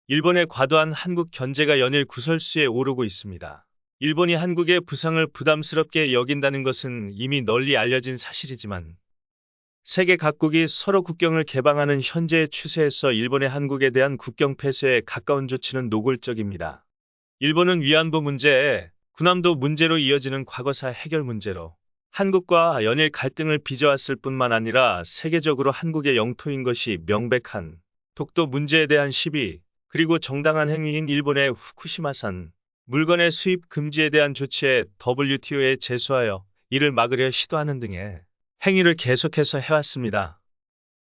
일본의 과도한 한국 견제가 연일 구설수에 오르고 있습니다. 일본이 한국의 부상을 부담스럽게 여긴다는 것은 이미 널리 알려진 사실이지만 세계 각국이 서로 국경을 개방하는 현재의 추세에서 일본의 한국에 대한 국경 폐쇄에 가까운 조치는 노골적입니다. 일본은 위안부 문제에 군함도 문제로 이어지는 과거사 해결 문제로 한국과 연일 갈등을 빚어왔을 뿐만 아니라 세계적으로 한국의 영토인 것이 명백한 독도 문제에 대한 시비, 그리고 정당한 행위인 일본의 후쿠시마산 물건의 수입 금지에 대한 조치에 WTO에 제소하여 이를 막으려 시도하는 등의 행위를 계속해서 해왔습니다.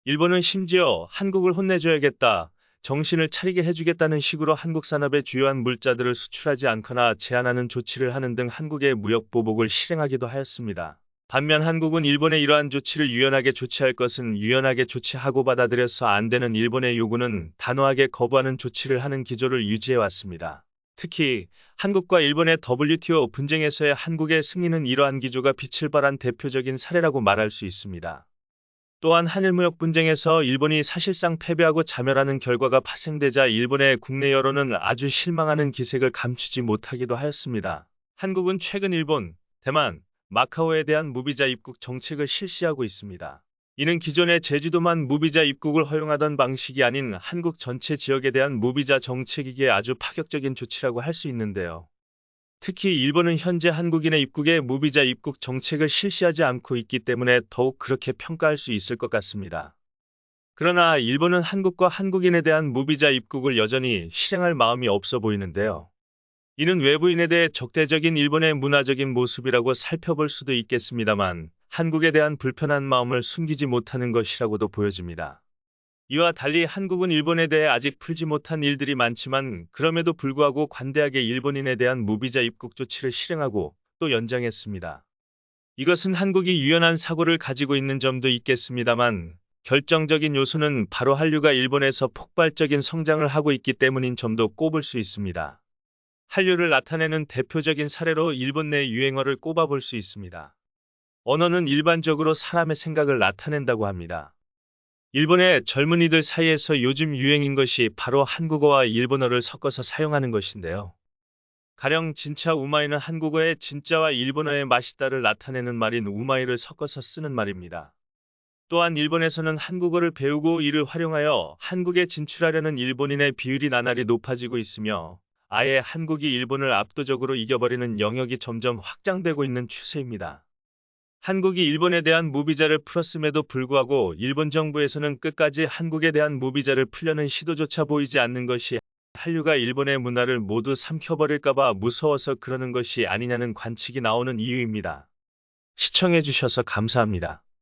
일본은 심지어 한국을 혼내줘야겠다, 정신을 차리게 해주겠다는 식으로 한국 산업의 주요한 물자들을 수출하지 않거나 제한하는 조치를 하는 등 한국의 무역 보복을 실행하기도 하였습니다. 반면 한국은 일본의 이러한 조치를 유연하게 조치할 것은 유연하게 조치하고 받아들여서 안 되는 일본의 요구는 단호하게 거부하는 조치를 하는 기조를 유지해왔습니다. 특히 한국과 일본의 WTO 분쟁에서의 한국의 승리는 이러한 기조가 빛을 발한 대표적인 사례라고 말할 수 있습니다. 또한 한일무역 분쟁에서 일본이 사실상 패배하고 자멸하는 결과가 파생되자 일본의 국내 여론은 아주 실망하는 기색을 감추지 못하기도 하였습니다. 한국은 최근 일본, 대만, 마카오에 대한 무비자 입국 정책을 실시하고 있습니다. 이는 기존의 제주도만 무비자 입국을 허용하던 방식이 아닌 한국 전체 지역에 대한 무비자 정책이기에 아주 파격적인 조치라고 할 수 있는데요. 특히 일본은 현재 한국인의 입국에 무비자 입국 정책을 실시하지 않고 있기 때문에 더욱 그렇게 평가할 수 있을 것 같습니다. 그러나 일본은 한국과 한국인에 대한 무비자 입국을 여전히 실행할 마음이 없어 보이는데요. 이는 외부인에 대해 적대적인 일본의 문화적인 모습이라고 살펴볼 수도 있겠습니다만 한국에 대한 불편한 마음을 숨기지 못하는 것이라고도 보여집니다. 이와 달리 한국은 일본에 대해 아직 풀지 못한 일들이 많지만 그럼에도 불구하고 관대하게 일본인에 대한 무비자 입국 조치를 실행하고 또 연장했습니다. 이것은 한국이 유연한 사고를 가지고 있는 점도 있겠습니다만 결정적인 요소는 바로 한류가 일본에서 폭발적인 성장을 하고 있기 때문인 점도 꼽을 수 있습니다. 한류를 나타내는 대표적인 사례로 일본 내 유행어를 꼽아볼 수 있습니다. 언어는 일반적으로 사람의 생각을 나타낸다고 합니다. 일본의 젊은이들 사이에서 요즘 유행인 것이 바로 한국어와 일본어를 섞어서 사용하는 것인데요. 가령 진짜 우마이는 한국어의 진짜와 일본어의 맛있다를 나타내는 말인 우마이를 섞어서 쓰는 말입니다. 또한 일본에서는 한국어를 배우고 이를 활용하여 한국에 진출하려는 일본인의 비율이 나날이 높아지고 있으며 아예 한국이 일본을 압도적으로 이겨버리는 영역이 점점 확장되고 있는 추세입니다. 한국이 일본에 대한 무비자를 풀었음에도 불구하고 일본 정부에서는 끝까지 한국에 대한 무비자를 풀려는 시도조차 보이지 않는 것이 한류가 일본의 문화를 모두 삼켜버릴까봐 무서워서 그러는 것이 아니냐는 관측이 나오는 이유입니다. 시청해주셔서 감사합니다.